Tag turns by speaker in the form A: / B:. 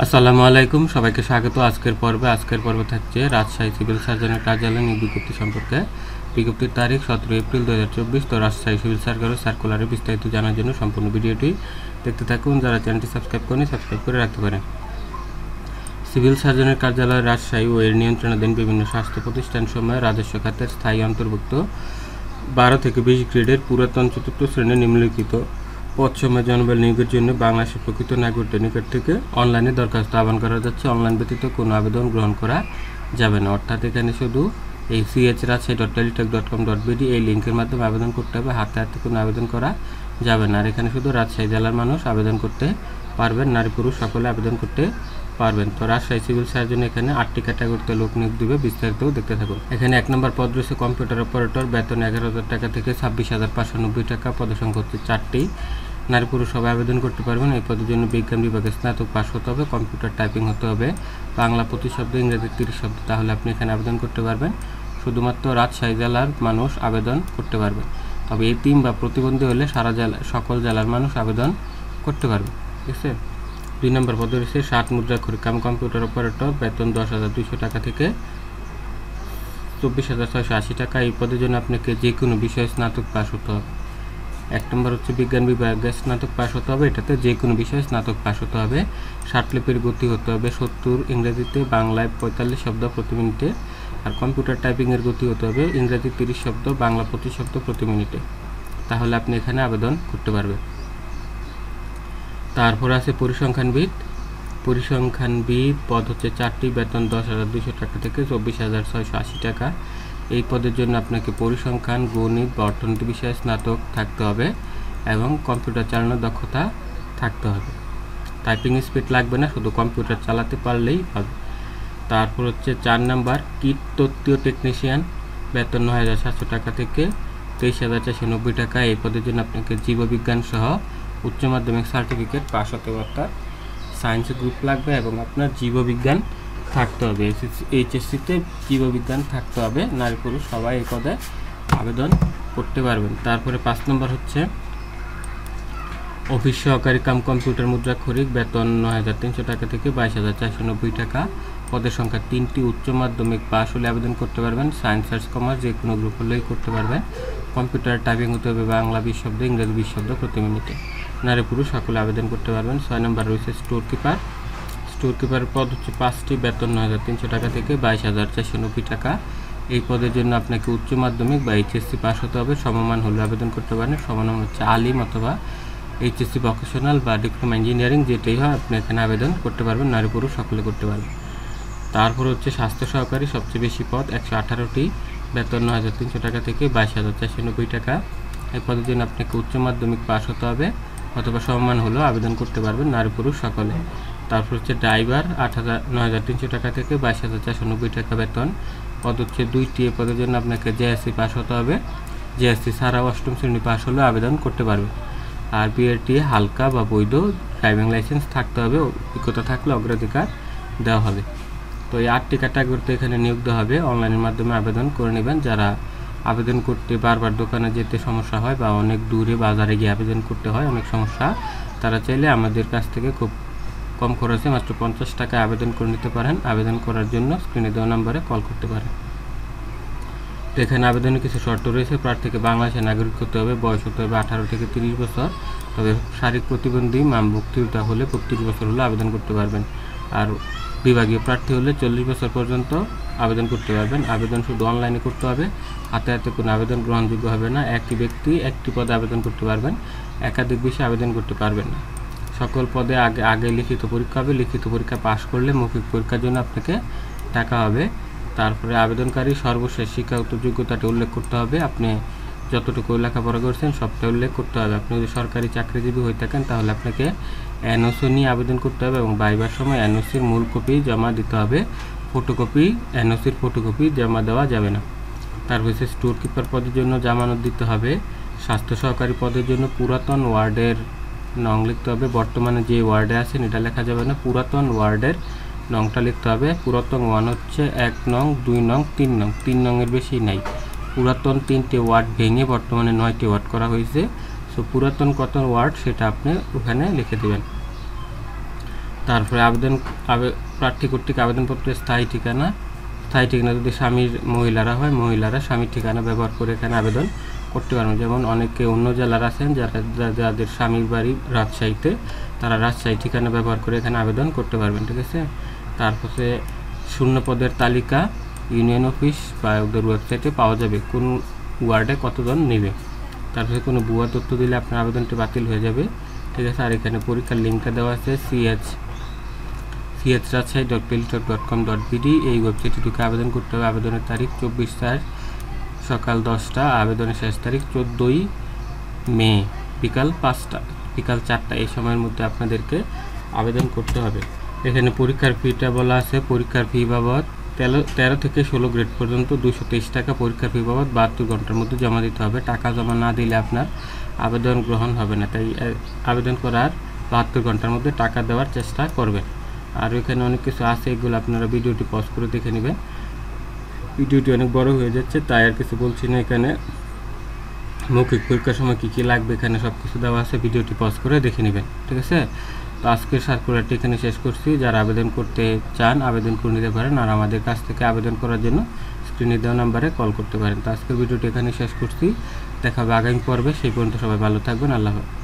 A: আসসালামু আলাইকুম, সবাইকে স্বাগত। আজকের পর্বে থাকছে রাজশাহী সিভিল সার্জনের কার্যালয় নিয়োগ বিজ্ঞপ্তি সম্পর্কে। বিজ্ঞপ্তির তারিখ 17 এপ্রিল 2024। তো রাজশাহী সিভিল সার্জনের সার্কুলারে বিস্তারিত জানার জন্য সম্পূর্ণ ভিডিওটি দেখতে থাকুন। যারা চ্যানেলটি সাবস্ক্রাইব করেনি সাবস্ক্রাইব করে রাখতে পারেন। সিভিল সার্জনের কার্যালয় রাজশাহী ও এর নিয়ন্ত্রণাধীন বিভিন্ন স্বাস্থ্য প্রতিষ্ঠান সময়ে রাজস্ব খাতের স্থায়ী অন্তর্ভুক্ত 12 থেকে 20 গ্রেডের পুরাতন চতুর্থ শ্রেণীর নিম্নলিখিত পদ সময় জনবল নিয়োগের জন্য বাংলাদেশের প্রকৃত নাগরিকদের নিকট থেকে অনলাইনে দরখাস্ত আহ্বান করা যাচ্ছে। অনলাইন ব্যতীত কোনো আবেদন গ্রহণ করা যাবে না। অর্থাৎ এখানে শুধু এই chrajdshai.teletalk.com.bd এই লিঙ্কের মাধ্যমে আবেদন করতে হবে। হাতে হাতে কোনো আবেদন করা যাবে না। আর এখানে শুধু রাজশাহী জেলার মানুষ আবেদন করতে পারবেন, নারী পুরুষ সকলে আবেদন করতে পারবেন। তো রাজশাহী সিভিল সার্জন এখানে 8টি ক্যাটাগরিতে লোক নিয়োগ দিবে। বিস্তারিত দেখতে থাকুন। এখানে 1 নম্বর পদ রয়েছে কম্পিউটার অপারেটর, বেতন 11,000 টাকা থেকে 26,590 টাকা, পদসংখ্যা হচ্ছে 4টি। নারী পুরুষ সবাই আবেদন করতে পারবেন। এই পদের জন্য বিজ্ঞান বিভাগে স্নাতক পাস হতে হবে, কম্পিউটার টাইপিং হতে হবে, বাংলা 25 শব্দ, ইংরেজি 30 শব্দ, তাহলে আপনি এখানে আবেদন করতে পারবেন। শুধুমাত্র রাজশাহী জেলার মানুষ আবেদন করতে পারবেন। তবে এতিম বা প্রতিবন্ধী হলে সকল জেলার মানুষ আবেদন করতে পারবে। ঠিক আছে। 2 নম্বর পদে রয়েছে 60 মুদ্রাক্ষরিক কাম কম্পিউটার অপারেটর, বেতন 10,200 টাকা থেকে 24,680 টাকা। এই পদের জন্য আপনাকে যে কোনো বিষয়ে স্নাতক পাস হতে হবে। 1 নম্বর হচ্ছে বিজ্ঞান বিভাগে স্নাতক পাস হতে হবে। এটাতে যে কোনো বিষয়ে স্নাতক পাস হতে হবে। 60 লিপির গতি হতে হবে 70, ইংরেজিতে বাংলায় 45 শব্দ প্রতি মিনিটে। আর কম্পিউটার টাইপিংয়ের গতি হতে হবে ইংরেজি 30 শব্দ, বাংলা 25 শব্দ প্রতি মিনিটে। তাহলে আপনি এখানে আবেদন করতে পারবেন। তারপর আছে পরিসংখ্যানবিদ পদ হচ্ছে 4টি, বেতন 10,200 টাকা থেকে 24,680 টাকা। এই পদের জন্য আপনাকে পরিসংখ্যান, গণিত বা অর্থনীতি বিষয়ে স্নাতক থাকতে হবে এবং কম্পিউটার চালানোর দক্ষতা থাকতে হবে। টাইপিং স্পিড লাগবে না, শুধু কম্পিউটার চালাতে পারলেই হবে। তারপর হচ্ছে 4 নাম্বার কীট তত্ত্বীয় টেকনিশিয়ান, বেতন 9,700 টাকা থেকে 23,490 টাকা। এই পদের জন্য আপনাকে জীববিজ্ঞান সহ উচ্চ মাধ্যমিক সার্টিফিকেট পাস হতে হবে, অর্থাৎ সায়েন্স গ্রুপ লাগবে এবং আপনার জীববিজ্ঞান থাকতে হবে। এইচএসসিতে জীববিজ্ঞান থাকতে হবে। নারী পুরুষ সবাই এই পদে আবেদন করতে পারবেন। তারপরে 5 নম্বর হচ্ছে অফিস সহকারী কাম কম্পিউটার মুদ্রাক্ষরিক, বেতন 9,300 টাকা থেকে 22,490 টাকা। পদের সংখ্যা 3টি, উচ্চ মাধ্যমিক পাস হলে আবেদন করতে পারবেন। সায়েন্স, আর্টস, কমার্স যে কোনো গ্রুপ হলেই করতে পারবেন। কম্পিউটার টাইপিং হতে হবে বাংলা 20 শব্দ, ইংরেজি 20 শব্দ প্রতি মিনিটে। নারী পুরুষ সকলে আবেদন করতে পারবেন। 6 নম্বর রয়েছে স্টোর কিপারের পদ হচ্ছে 5টি, বেতন 9,300 টাকা থেকে 22,490 টাকা। এই পদের জন্য আপনাকে উচ্চ মাধ্যমিক বা এইচএসসি পাস হতে হবে। সমমান হলে আবেদন করতে পারেন। সমমান হচ্ছে আলিম অথবা এইচএসসি ভোকেশনাল বা ডিপ্লোমা ইঞ্জিনিয়ারিং যেটাই হয় আপনি এখানে আবেদন করতে পারবেন। নারী পুরুষ সকলে করতে পারবেন। তারপর হচ্ছে স্বাস্থ্য সহকারী, সবচেয়ে বেশি পদ 118টি, বেতন 9,300 টাকা থেকে 22,490 টাকা। এই পদের জন্য আপনাকে উচ্চ মাধ্যমিক পাস হতে হবে অথবা সমমান হলেও আবেদন করতে পারবেন, নারী পুরুষ সকলে। তারপর হচ্ছে ড্রাইভার 9,300 টাকা থেকে 22,490 টাকা বেতন। পদ হচ্ছে 2টি। এই পদের জন্য আপনাকে জেএসসি পাস হতে হবে। জেএসসি ছাড়াও 8ম শ্রেণী পাস হলেও আবেদন করতে পারবে। আর বিআরটি হালকা বা বৈধ ড্রাইভিং লাইসেন্স থাকতে হবে। অভিজ্ঞতা থাকলে অগ্রাধিকার দেওয়া হবে। তো এই 8টি ক্যাটাগরিতে এখানে নিয়োগ দেওয়া হবে। অনলাইনের মাধ্যমে আবেদন করে নেবেন। যারা আবেদন করতে বারবার দোকানে যেতে সমস্যা হয় বা অনেক দূরে বাজারে গিয়ে আবেদন করতে হয়, অনেক সমস্যা, তারা চাইলে আমাদের কাছ থেকে খুব কম খরচে মাত্র 50 টাকায় আবেদন করে নিতে পারেন। আবেদন করার জন্য স্ক্রিনে দেওয়া নম্বরে কল করতে পারেন। তো এখানে আবেদনের কিছু শর্ত রয়েছে। প্রার্থীকে বাংলাদেশের নাগরিক হতে হবে, বয়স হতে হবে 18 থেকে 30 বছর। তবে শারীরিক প্রতিবন্ধী মুক্তিযোদ্ধা হলে 35 বছর হলে আবেদন করতে পারবেন। আর বিভাগীয় প্রার্থী হলে 40 বছর পর্যন্ত আবেদন করতে পারবেন। আবেদন শুধু অনলাইনে করতে হবে। হাতে হাতে কোনো আবেদন গ্রহণযোগ্য হবে না। একই ব্যক্তি একটি পদে আবেদন করতে পারবেন, একাধিক বিষয়ে আবেদন করতে পারবেন না। সকল পদে আগে লিখিত পরীক্ষা হবে। লিখিত পরীক্ষা পাশ করলে মৌখিক পরীক্ষার জন্য আপনাকে টাকা হবে। তারপরে আবেদনকারী সর্বশেষ শিক্ষাগত যোগ্যতাটি উল্লেখ করতে হবে। আপনি যতটুকু লেখাপড়া করছেন সবটা উল্লেখ করতে হবে। আপনি যদি সরকারি চাকরিজীবী হয়ে থাকেন তাহলে আপনাকে এনওসি নিয়ে আবেদন করতে হবে এবং ভাইবার সময় এনওসির মূল কপি জমা দিতে হবে। এনওসির ফটোকপি জমা দেওয়া যাবে না। তারপর হচ্ছে স্টোর কিপার পদের জন্য জামানত দিতে হবে। স্বাস্থ্য সহকারী পদের জন্য পুরাতন ওয়ার্ডের নং লিখতে হবে। বর্তমানে যে ওয়ার্ডে আছেন এটা লেখা যাবে না, পুরাতন ওয়ার্ডের নংটা লিখতে হবে। পুরাতন 1 হচ্ছে 1 নং, 2 নং, 3 নং, 3 নংয়ের বেশি নাই। পুরাতন 3টে ওয়ার্ড ভেঙে বর্তমানে 9টি ওয়ার্ড করা হয়েছে। সো পুরাতন কত ওয়ার্ড সেটা আপনি ওখানে লিখে দেবেন। তারপরে প্রার্থী কর্তৃক আবেদনপত্রের স্থায়ী ঠিকানা যদি স্বামীর মহিলারা হয়, মহিলারা স্বামীর ঠিকানা ব্যবহার করে এখানে আবেদন করতে পারবেন। যেমন অনেকে অন্য জেলার আছেন যাদের স্বামীর বাড়ি রাজশাহীতে, তারা রাজশাহী ঠিকানা ব্যবহার করে এখানে আবেদন করতে পারবেন। ঠিক আছে। তারপরে শূন্য পদের তালিকা ইউনিয়ন অফিস বা ওদের ওয়েবসাইটে পাওয়া যাবে, কোন ওয়ার্ডে কতজন নেবে। তারপরে কোনো ভুয়া তথ্য দিলে আপনার আবেদনটি বাতিল হয়ে যাবে। ঠিক আছে। আর এখানে পরীক্ষার লিঙ্কটা দেওয়া আছে chrajshahi.peltok.com.bd। এই ওয়েবসাইটে ঢুকে আবেদন করতে হবে। আবেদনের তারিখ 24/4 সকাল 10টা, আবেদনের শেষ তারিখ 14ই মে বিকাল 4টা। এই সময়ের মধ্যে আপনাদেরকে আবেদন করতে হবে। এখানে পরীক্ষার ফিটা বলা আছে। পরীক্ষার ফি বাবদ 13 থেকে 16 গ্রেড পর্যন্ত 223 টাকা পরীক্ষার ফি বাবদ 72 ঘন্টার মধ্যে জমা দিতে হবে। টাকা জমা না দিলে আপনার আবেদন গ্রহণ হবে না। তাই আবেদন করার 72 ঘন্টার মধ্যে টাকা দেওয়ার চেষ্টা করবেন। আর এখানে অনেক কিছু আছে, এগুলো আপনারা ভিডিওটি পজ করে দেখে নেবেন। ভিডিওটি অনেক বড় হয়ে যাচ্ছে, তাই আর কিছু বলছি না। এখানে মৌখিক পরীক্ষার সময় কী কী লাগবে এখানে সব কিছু দেওয়া আছে, ভিডিওটি পজ করে দেখে নেবেন। ঠিক আছে। তো আজকের সার্কুলারটি এখানে শেষ করছি। যারা আবেদন করতে চান আবেদন করে নিতে পারেন, আর আমাদের কাছ থেকে আবেদন করার জন্য স্ক্রিনে দেওয়া নাম্বারে কল করতে পারেন। তো আজকের ভিডিওটি এখানে শেষ করছি। দেখা হবে আগামী পর্বে। সেই পর্যন্ত সবাই ভালো থাকবেন। আল্লাহ হাফেজ।